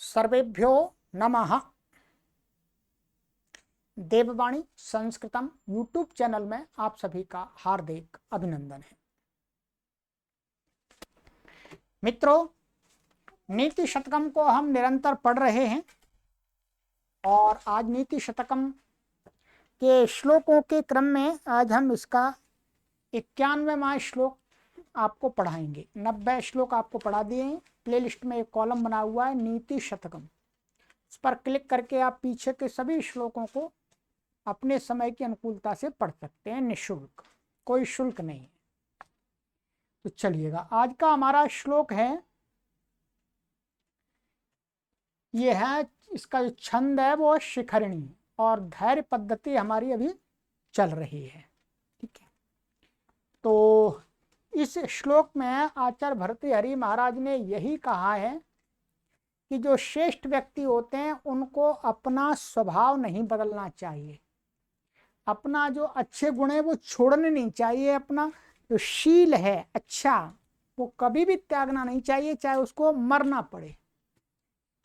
सर्वेभ्यो नमः। देववाणी संस्कृतम YouTube channel में आप सभी का हार्दिक अभिनंदन है। मित्रों, नीति शतकम को हम निरंतर पढ़ रहे हैं और आज नीति शतकम के श्लोकों के क्रम में आज हम इसका 91वां श्लोक आपको पढ़ाएंगे। 90 श्लोक आपको पढ़ा दिए हैं। प्लेलिस्ट में एक कॉलम बना हुआ है नीति शतकम, इस पर क्लिक करके आप पीछे के सभी श्लोकों को अपने समय की अनुकूलता से पढ़ सकते हैं, निःशुल्क, कोई शुल्क नहीं है। तो चलिएगा, आज का हमारा श्लोक है, ये है, इसका जो छंद है वो शिखरिणी और धैर्य पद्धति हमारी अभी चल रही है। ठीक है, तो इस श्लोक में आचार्य भर्तृहरि महाराज ने यही कहा है कि जो श्रेष्ठ व्यक्ति होते हैं उनको अपना स्वभाव नहीं बदलना चाहिए, अपना जो अच्छे गुण है वो छोड़ने नहीं चाहिए, अपना जो शील है अच्छा वो कभी भी त्यागना नहीं चाहिए, चाहे उसको मरना पड़े,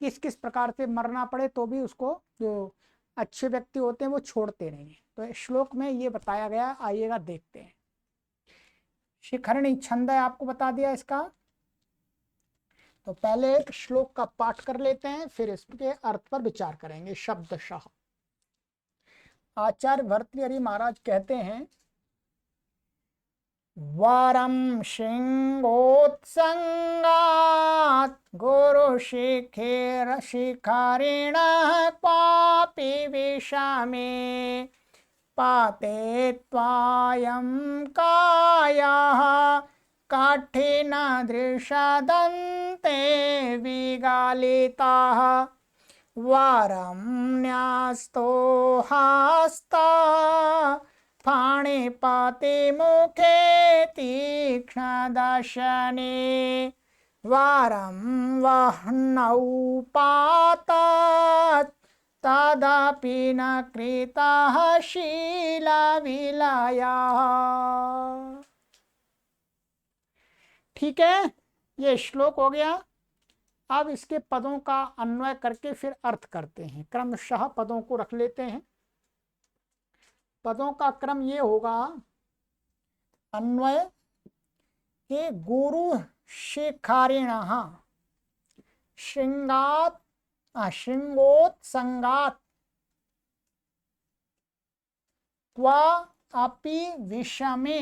किस किस प्रकार से मरना पड़े तो भी उसको, जो अच्छे व्यक्ति होते हैं वो छोड़ते नहीं हैं। तो श्लोक में ये बताया गया, आइएगा देखते हैं। शिखरिणी छंद है, आपको बता दिया इसका। तो पहले श्लोक का पाठ कर लेते हैं, फिर इसके अर्थ पर विचार करेंगे शब्दशः। आचार्य भर्तृहरि महाराज कहते हैं, वारम शिंगोत्संगात् गुरु शिखिर शिखरिण पापी विषमे पाते त्वायं कायः कठिन दृशदन्ते विगालिताः वारं न्यस्तो हस्ता फाणिपाते मुखे तीक्ष्णदशने वारं वह्नौ पातत् तदपि न कृतः शीलविलयः। ठीक है, ये श्लोक हो गया। अब इसके पदों का अन्वय करके फिर अर्थ करते हैं। क्रमशः पदों को रख लेते हैं। पदों का क्रम ये होगा, अन्वय के गुरु शिखरिणः श्रृंगात् श्रृंगोत्संगात् त्वा अपि विषमे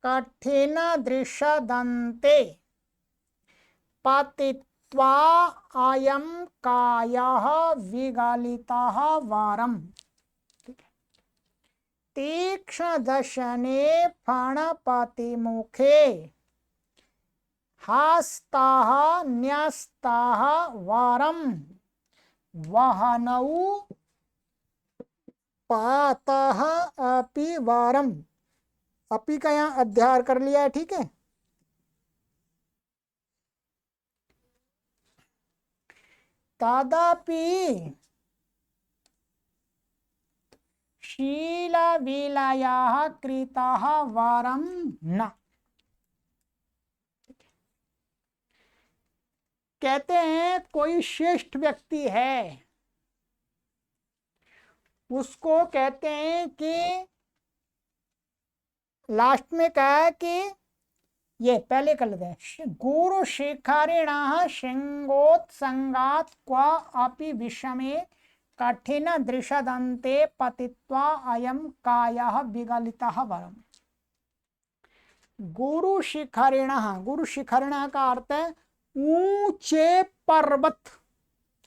कठिन दृशदन्ते पतित्वा अयं कायः विगलितः वारम् तीक्ष्णदशने फणपतिमुखे हस्ताः न्यस्ताः वारं वह्नौ पातः अपि वारम्। अपि का यहाँ अध्याय कर लिया है, ठीक है। तदपि शीलविलयः कृतः वारं न। कहते हैं कोई श्रेष्ठ व्यक्ति है, उसको कहते हैं कि लास्ट में कहा है कि ये पहले कर लेते हैं, गुरु शिखरिणः श्रृंगोत्संगात् क्व अपि विषमे कठिन दृशदन्ते पतित्वा अयं कायः विगलितः वरम्। गुरु शिखरिणः, गुरु शिखरिणः का अर्थ है ऊंचे पर्वत,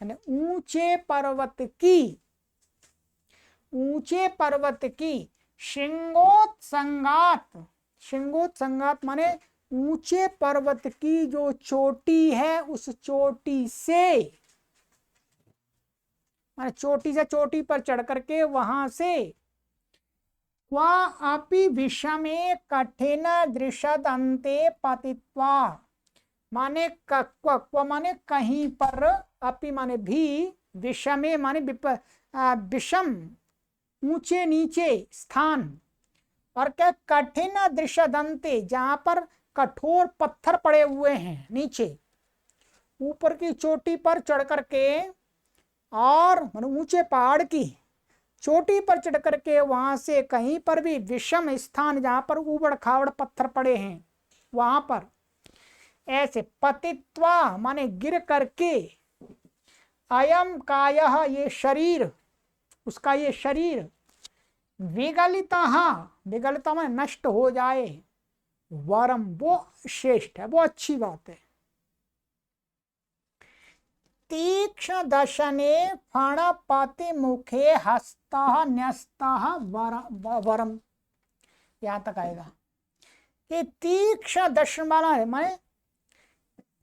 ऊंचे पर्वत की, ऊंचे पर्वत की श्रृंगोत्संगात्, श्रृंगोत्संगात् माने ऊंचे पर्वत की जो चोटी है उस चोटी से, माने चोटी से चोटी पर चढ़ करके वहां से, क्वा अपि विषमे कठिन दृशदन्ते पतित्वा, माने क्व माने कहीं पर, अपि माने भी, विषमे माने विषम ऊंचे नीचे स्थान, और क्या कठिन दृशदन्ते जहां पर कठोर पत्थर पड़े हुए हैं नीचे, ऊपर की चोटी पर चढ़ करके और ऊंचे पहाड़ की चोटी पर चढ़ करके वहां से कहीं पर भी विषम स्थान जहां पर उबड़ खाबड़ पत्थर पड़े हैं वहां पर ऐसे पतित्वा माने गिर करके अयम कायः ये शरीर उसका ये शरीर विगलिता विगलिता माने नष्ट हो जाए वरम वो श्रेष्ठ है, वो अच्छी बात है। तीक्ष्ण दशने फणपति मुखे हस्तः न्यस्तः वरम, यहां तक आएगा कि तीक्ष्ण दर्शन वाला है माने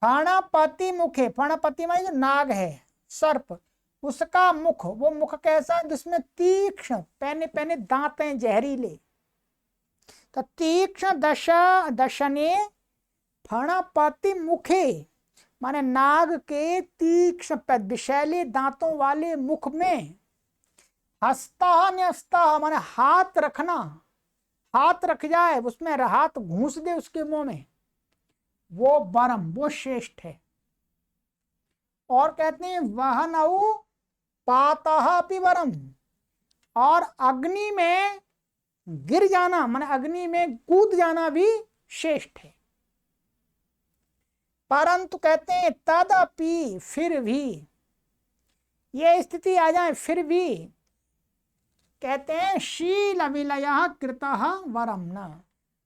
फणपति मुखे, फणपति माने जो नाग है सर्प, उसका मुख, वो मुख कैसा है जिसमें तीक्ष्ण पैने पैने दांत हैं जहरीले। तो तीक्ष्ण दशने फणपति मुखे माने नाग के तीक्ष्ण विषैले दांतों वाले मुख में हस्ता न्यस्ता माने हाथ रखना, हाथ रख जाए उसमें हाथ घूस दे उसके मुंह में, वो बरम वो श्रेष्ठ है। और कहते हैं वह नऊ पातः पिबरम, और अग्नि में गिर जाना माने अग्नि में कूद जाना भी श्रेष्ठ है। परंतु कहते हैं तदपि फिर भी ये स्थिति आ जाए फिर भी कहते हैं शील विलयः कृतः वरम न,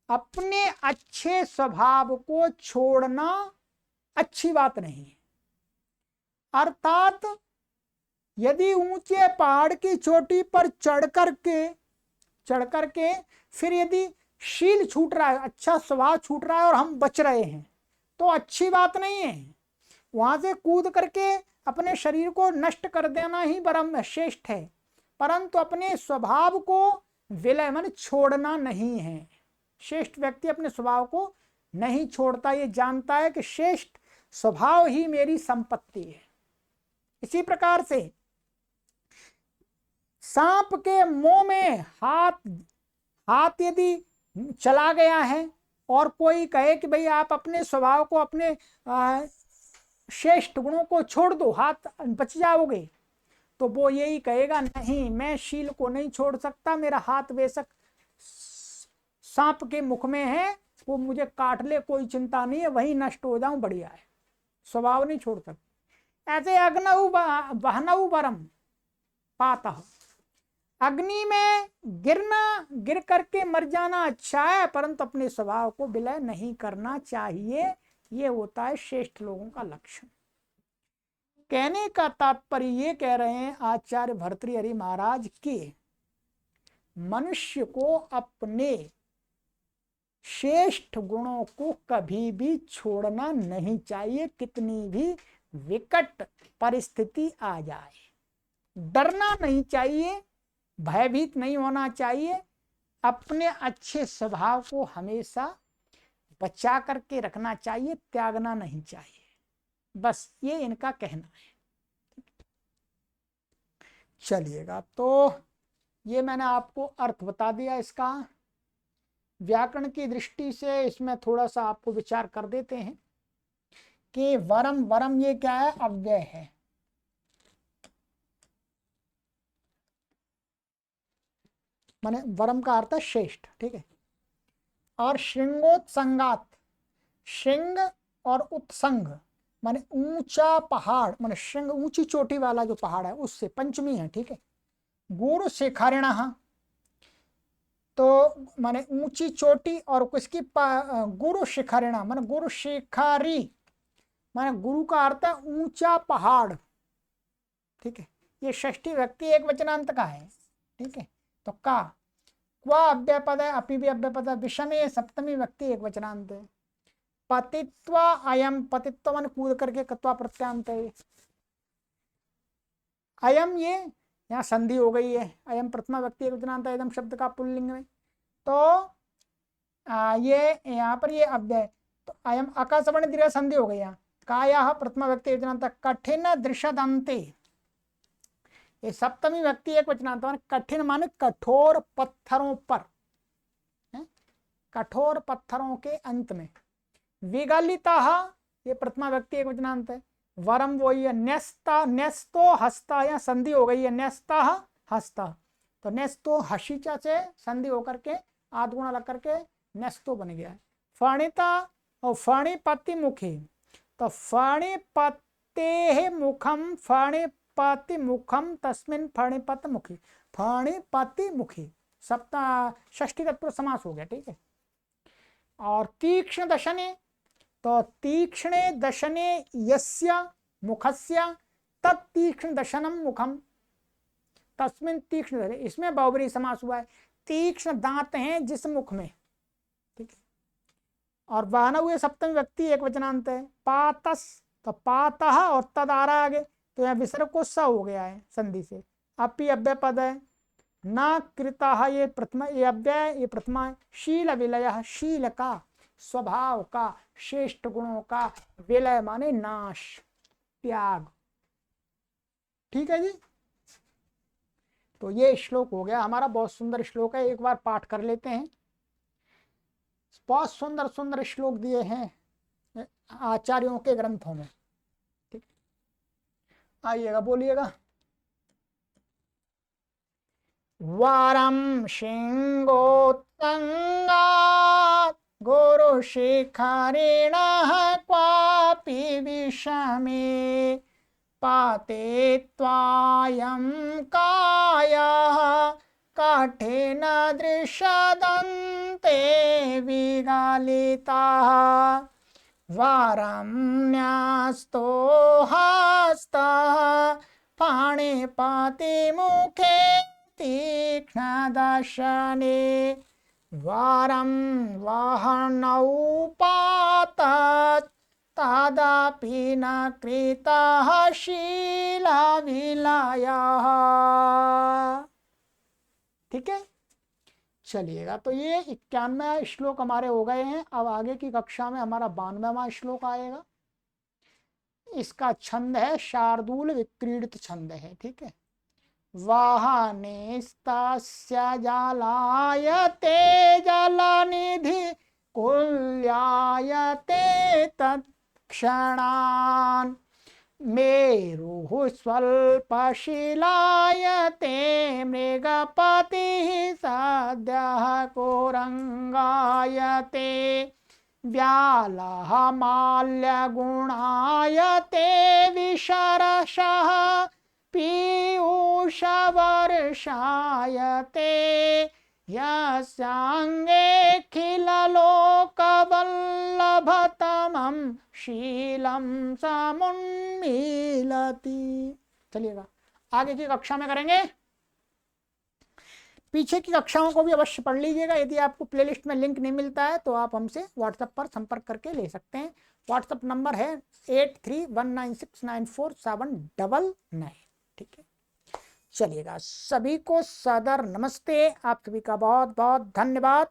अपने अच्छे स्वभाव को छोड़ना अच्छी बात नहीं है। अर्थात यदि ऊंचे पहाड़ की चोटी पर चढ़ करके फिर यदि शील छूट रहा है, अच्छा स्वभाव छूट रहा है और हम बच रहे हैं तो अच्छी बात नहीं है। वहां से कूद करके अपने शरीर को नष्ट कर देना ही परम श्रेष्ठ है, परंतु अपने स्वभाव को विलय मन छोड़ना नहीं है। श्रेष्ठ व्यक्ति अपने स्वभाव को नहीं छोड़ता, ये जानता है कि श्रेष्ठ स्वभाव ही मेरी संपत्ति है। इसी प्रकार से सांप के मुंह में हाथ यदि चला गया है और कोई कहे कि भाई आप अपने स्वभाव को, अपने श्रेष्ठ गुणों को छोड़ दो, हाथ बच जाओगे, तो वो यही कहेगा नहीं मैं शील को नहीं छोड़ सकता, मेरा हाथ बेशक सांप के मुख में है, वो मुझे काट ले कोई चिंता नहीं है, वही नष्ट हो जाऊं बढ़िया है, स्वभाव नहीं छोड़ सकता। ऐसे अग्नऊ वहनऊ वरम पातः, अग्नि में गिर करके मर जाना अच्छा है, परंतु अपने स्वभाव को विलय नहीं करना चाहिए। ये होता है श्रेष्ठ लोगों का लक्षण। कहने का तात्पर्य ये कह रहे हैं आचार्य भर्तृहरि महाराज के मनुष्य को अपने श्रेष्ठ गुणों को कभी भी छोड़ना नहीं चाहिए, कितनी भी विकट परिस्थिति आ जाए। डरना नहीं चाहिए, भयभीत नहीं होना चाहिए, अपने अच्छे स्वभाव को हमेशा बचा करके रखना चाहिए, त्यागना नहीं चाहिए। बस ये इनका कहना है। चलिएगा, तो ये मैंने आपको अर्थ बता दिया इसका। व्याकरण की दृष्टि से इसमें थोड़ा सा आपको विचार कर देते हैं कि वरम, वरम ये क्या है? अव्यय है। माने वरम का अर्थ है श्रेष्ठ, ठीक है। और श्रृंगोत्संगात, श्रृंग और उत्संग माने ऊंचा पहाड़, माने श्रृंग ऊंची चोटी वाला जो पहाड़ है उससे, पंचमी है, ठीक है। गुरु शिखरिणः, तो माने ऊंची चोटी, और किसकी गुरु शिखरिणा माने गुरु शिखरी, माने गुरु का अर्थ है ऊंचा पहाड़, ठीक है। ये षष्ठी व्यक्ति एक वचनांत का है, ठीक है। तो का क्वा अव्यय पद है, अपि भी अव्यय पद है, विषमे सप्तमी व्यक्ति एक वचनांत है। पतित्वा अयम, पतित्व मन कूद करके कत्वा प्रत्यांत है। अयम ये यहाँ संधि हो गई है, अयम प्रथमा व्यक्ति एक वचनांत है एकदम शब्द का पुल्लिंग में। तो ये यहाँ पर ये अव्यय, तो अयम अका सवर्ण दीर्घ संधि हो गई यहाँ। काया प्रथमा व्यक्ति एक वचनांत, कठिन दृषदंते, ये सप्तमी व्यक्ति एक वचनांत, कठिन माने कठोर पत्थरों पर, कठोर पत्थरों के अंत में। विगलिता ये प्रथमा व्यक्ति एक वचनांत है, वरम वही है, न्यस्ता न्यस्तो हस्ता, या संधि हो गई है, न्यस्ता हस्ता, तो न्यस्तो हशीचा से संधि होकर के आधगुणा लग करके न्यस्तो बन गया है। फणिता और फणिपति मुखी, तो फणिपते मुखम फणिपति मुखम तस्मिन फणिपत मुखी, फणिपति मुखी सप्ता षष्ठी तत्पुरुष समास हो गया, ठीक है। और तीक्ष्ण दशने, तो तीक्ष्णे दशने यस्य मुखस्य तत्तीक्ष्ण दशनम मुखम तस्मिन तीक्ष्ण, इसमें बहुब्रीहि समास हुआ है, तीक्ष्ण दांत हैं जिस मुख में, ठीक है। और वाहन हुए सप्तमी व्यक्ति एक वचनांत है। पातस, तो पातः और तद आ रहा आगे, तो यहाँ विसर्ग को स हो गया है संधि से। अपि अव्यय पद है। न कृता, ये प्रथमा, ये अव्यय, ये प्रथमा है। शील विलय, शील का, स्वभाव का, श्रेष्ठ गुणों का, विलय माने नाश, त्याग, ठीक है जी। तो ये श्लोक हो गया हमारा, बहुत सुंदर श्लोक है, एक बार पाठ कर लेते हैं। बहुत सुंदर सुंदर श्लोक दिए हैं आचार्यों के ग्रंथों में, ठीक। आइएगा, बोलिएगा। वारम शिंगोत्तंगात् गुरुशिखरेण क्वापि विषमे पाते त्वायं कायः काठेन दृशदन्ते विगालिताः वारं न्यस्तो हस्तः पाणिपातिमुखे तीक्ष्णदशने वारं वह्नौ पातत् तदापि न कृतः शीलविलयः, ठीक है। चलिएगा, तो ये 91वां श्लोक हमारे हो गए हैं। अब आगे की कक्षा में हमारा 92वां श्लोक आएगा। इसका छंद है शार्दूल विक्रीडित छंद है, ठीक है। वाहनेस्तस्य जलायते जलनिधि कुल्यायते तत्क्षणान् मेरुः स्वल्पशिलायते मृगपतिः सद्यः कुरंगायते व्यालः माल्यगुणायते विशरशः पीयूषवर्षायते यस्याङ्गेऽखिललोकवल्लभतमं शीलं समुन्मीलति। चलिएगा, आगे की कक्षा में करेंगे। पीछे की कक्षाओं को भी अवश्य पढ़ लीजिएगा। यदि आपको प्लेलिस्ट में लिंक नहीं मिलता है तो आप हमसे व्हाट्सएप पर संपर्क करके ले सकते हैं। व्हाट्सएप नंबर है 8319694799, ठीक है। चलिएगा, सभी को सादर नमस्ते, आप सभी का बहुत बहुत धन्यवाद।